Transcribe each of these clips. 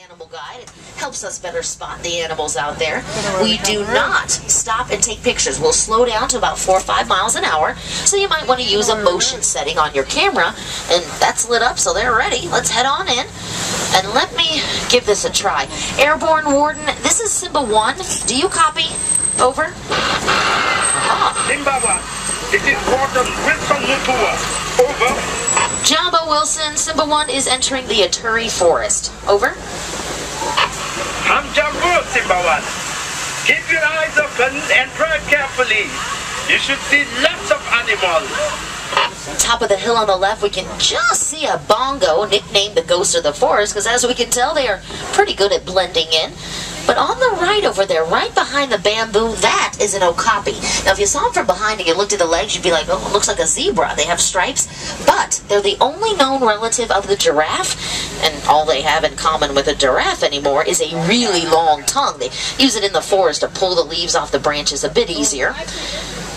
animal guide. It helps us better spot the animals out there. We do not stop and take pictures. We'll slow down to about 4 or 5 miles an hour, so you might want to use a motion setting on your camera, and that's lit up, so they're ready. Let's head on in, and let me give this a try. Airborne Warden, this is Simba 1. Do you copy? Over? Simba 1, this is Warden Wilson Mutua. Over. Jumbo Wilson, Simba 1 is entering the Aturi Forest. Over. I'm Jumbo, Simba 1. Keep your eyes open and drive carefully. You should see lots of animals. Top of the hill on the left, we can just see a bongo, nicknamed the Ghost of the Forest, because as we can tell, they are pretty good at blending in. But on the right over there, right behind the bamboo, that is an okapi. Now, if you saw them from behind and you looked at the legs, you'd be like, oh, it looks like a zebra. They have stripes, but they're the only known relative of the giraffe, and all they have in common with a giraffe anymore is a really long tongue. They use it in the forest to pull the leaves off the branches a bit easier.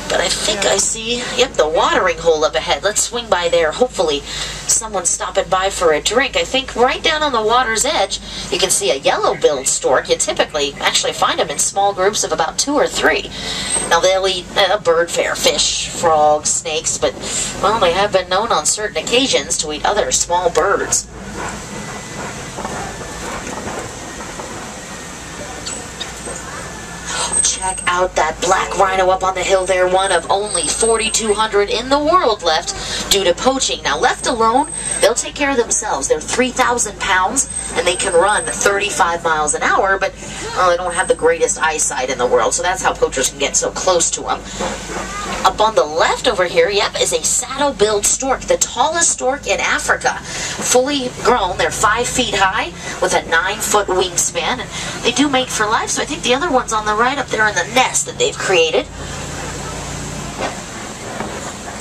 But I think I see, yep, the watering hole up ahead. Let's swing by there. Hopefully someone's stopping by for a drink. I think right down on the water's edge, you can see a yellow-billed stork. You typically actually find them in small groups of about 2 or 3. Now, they'll eat bird fare, fish, frogs, snakes, but, well, they have been known on certain occasions to eat other small birds. Check out that black rhino up on the hill there, one of only 4,200 in the world left due to poaching. Now, left alone, they'll take care of themselves. They're 3,000 pounds, and they can run 35 miles an hour, but well, they don't have the greatest eyesight in the world, so that's how poachers can get so close to them. Up on the left over here, yep, is a saddle-billed stork, the tallest stork in Africa. Fully grown, they're 5 feet high with a 9-foot wingspan, and they do mate for life, so I think the other one's on the right up there in the nest that they've created.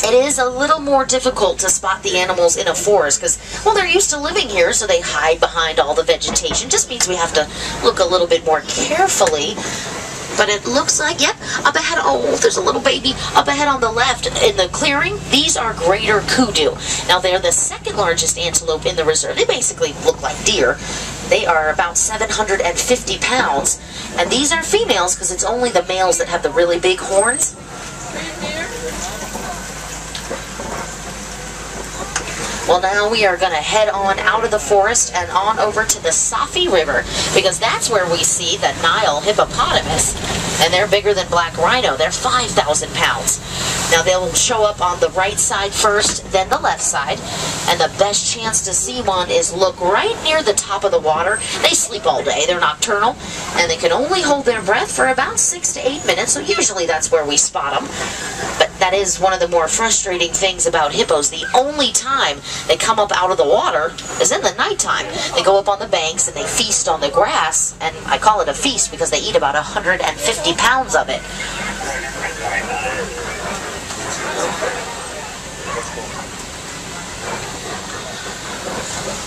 It is a little more difficult to spot the animals in a forest because, well, they're used to living here, so they hide behind all the vegetation. Just means we have to look a little bit more carefully. But it looks like, yep, up ahead, oh, there's a little baby up ahead on the left in the clearing. These are greater kudu. Now, they're the second largest antelope in the reserve. They basically look like deer. They are about 750 pounds. And these are females because it's only the males that have the really big horns. Well, now we are going to head on out of the forest and on over to the Safi River, because that's where we see the Nile hippopotamus, and they're bigger than black rhino. They're 5,000 pounds. Now, they'll show up on the right side first, then the left side, and the best chance to see one is look right near the top of the water. They sleep all day. They're nocturnal, and they can only hold their breath for about 6 to 8 minutes, so usually that's where we spot them. But that is one of the more frustrating things about hippos. The only time they come up out of the water is in the nighttime. They go up on the banks and they feast on the grass, and I call it a feast because they eat about 150 pounds of it.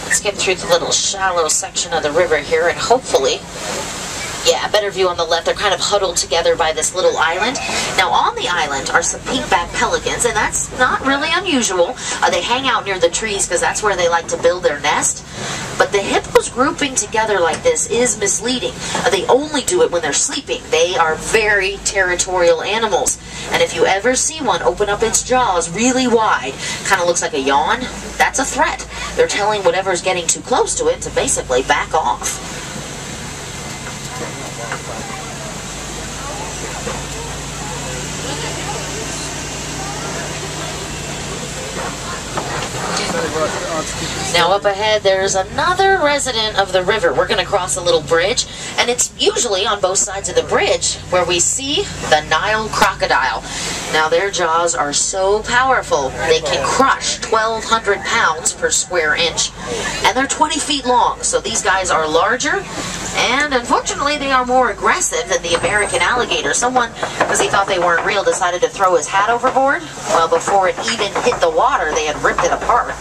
Let's get through the little shallow section of the river here, and hopefully, yeah, a better view on the left. They're kind of huddled together by this little island. Now, on the island are some pink-backed pelicans, and that's not really unusual. They hang out near the trees because that's where they like to build their nest. But the hippos grouping together like this is misleading. They only do it when they're sleeping. They are very territorial animals. And if you ever see one open up its jaws really wide, kind of looks like a yawn, that's a threat. They're telling whatever's getting too close to it to basically back off. Now up ahead, there's another resident of the river. We're going to cross a little bridge, and it's usually on both sides of the bridge where we see the Nile crocodile. Now, their jaws are so powerful, they can crush 1,200 pounds per square inch, and they're 20 feet long, so these guys are larger, and unfortunately, they are more aggressive than the American alligator. Someone, because he thought they weren't real, decided to throw his hat overboard. Well, before it even hit the water, they had ripped it apart.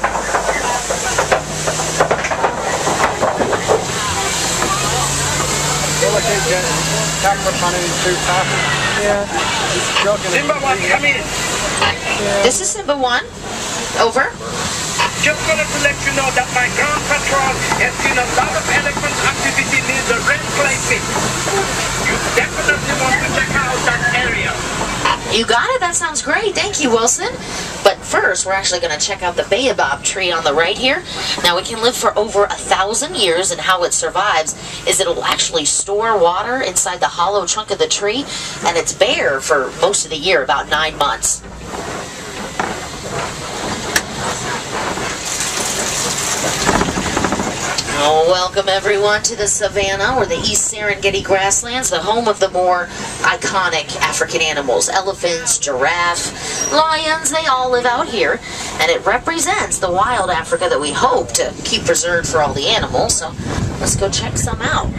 Simba 1, come in. This is Simba 1. Over. Just wanted to let you know that my ground patrol has seen a lot of elephant activity near the red clay pit. You definitely want to check out that area. You got it. That sounds great. Thank you, Wilson. But first, we're actually going to check out the baobab tree on the right here. Now, it can live for over 1,000 years, and how it survives is it'll actually store water inside the hollow trunk of the tree, and it's bare for most of the year, about 9 months. Oh, welcome everyone to the savannah, or the East Serengeti grasslands, the home of the more iconic African animals. Elephants, giraffe, lions, they all live out here, and it represents the wild Africa that we hope to keep preserved for all the animals. So let's go check some out.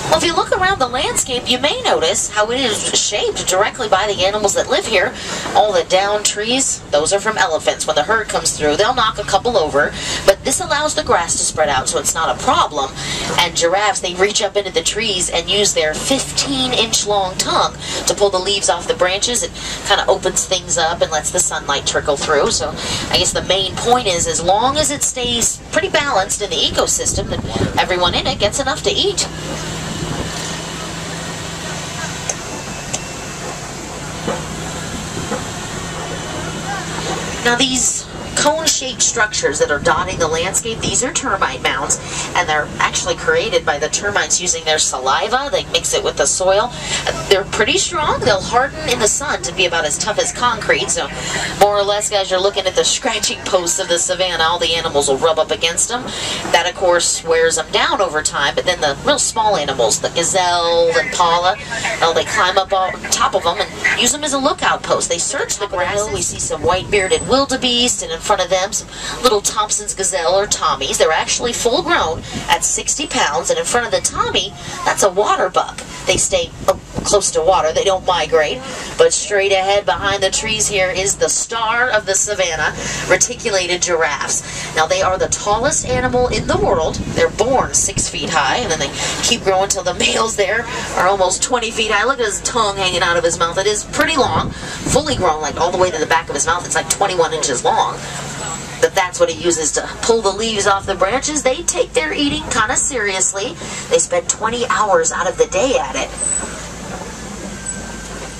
Well, if you look around the landscape, you may notice how it is shaped directly by the animals that live here. All the down trees, those are from elephants. When the herd comes through, they'll knock a couple over, but this allows the grass to spread out, so it's not a problem. And giraffes, they reach up into the trees and use their 15-inch long tongue to pull the leaves off the branches. It kind of opens things up and lets the sunlight trickle through. So I guess the main point is, as long as it stays pretty balanced in the ecosystem, then everyone in it gets enough to eat. Now, these cone-shaped structures that are dotting the landscape, these are termite mounds, and they're actually created by the termites using their saliva. They mix it with the soil. They're pretty strong. They'll harden in the sun to be about as tough as concrete. So more or less, guys, you're looking at the scratching posts of the savannah. All the animals will rub up against them. That, of course, wears them down over time. But then the real small animals, the gazelle, the impala, they climb up on top of them and use them as a lookout post. They search the grass. We see some white-bearded wildebeest, and in front of them, some little Thompson's gazelle or Tommies. They're actually full-grown at 60 pounds, and in front of the Tommy, that's a water buck. They stay close to water. They don't migrate. But straight ahead behind the trees here is the star of the savannah, reticulated giraffes. Now, they are the tallest animal in the world. They're born 6 feet high, and then they keep growing till the males there are almost 20 feet high. Look at his tongue hanging out of his mouth. It is pretty long, fully grown, like all the way to the back of his mouth. It's like 21 inches long. But that's what he uses to pull the leaves off the branches. They take their eating kind of seriously. They spend 20 hours out of the day at it.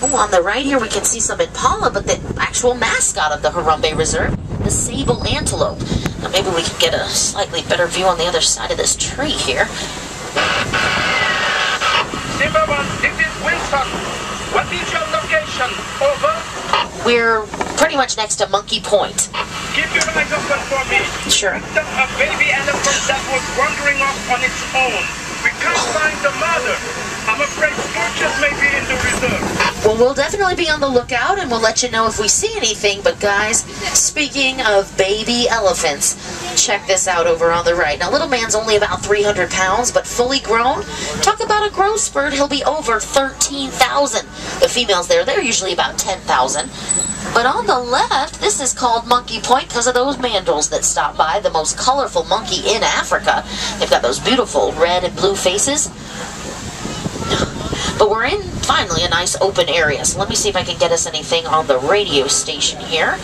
Oh, on the right here we can see some impala, but the actual mascot of the Harambe Reserve, the sable antelope. Now maybe we can get a slightly better view on the other side of this tree here. Zimmerman, this is Wilson. What is your location? Over. We're pretty much next to Monkey Point. Keep your eyes open for me. Sure. A baby elephant that was wandering off on its own. We can't find the mother. I'm afraid Scorches may be in the reserve. Well, we'll definitely be on the lookout, and we'll let you know if we see anything. But guys, speaking of baby elephants, check this out over on the right. Now, little man's only about 300 pounds, but fully grown. Talk about a growth spurt, he'll be over 13,000. The females there, they're usually about 10,000. But on the left, this is called Monkey Point because of those mandrills that stop by, the most colorful monkey in Africa. They've got those beautiful red and blue faces. But we're in, finally, a nice open area. So let me see if I can get us anything on the radio station here.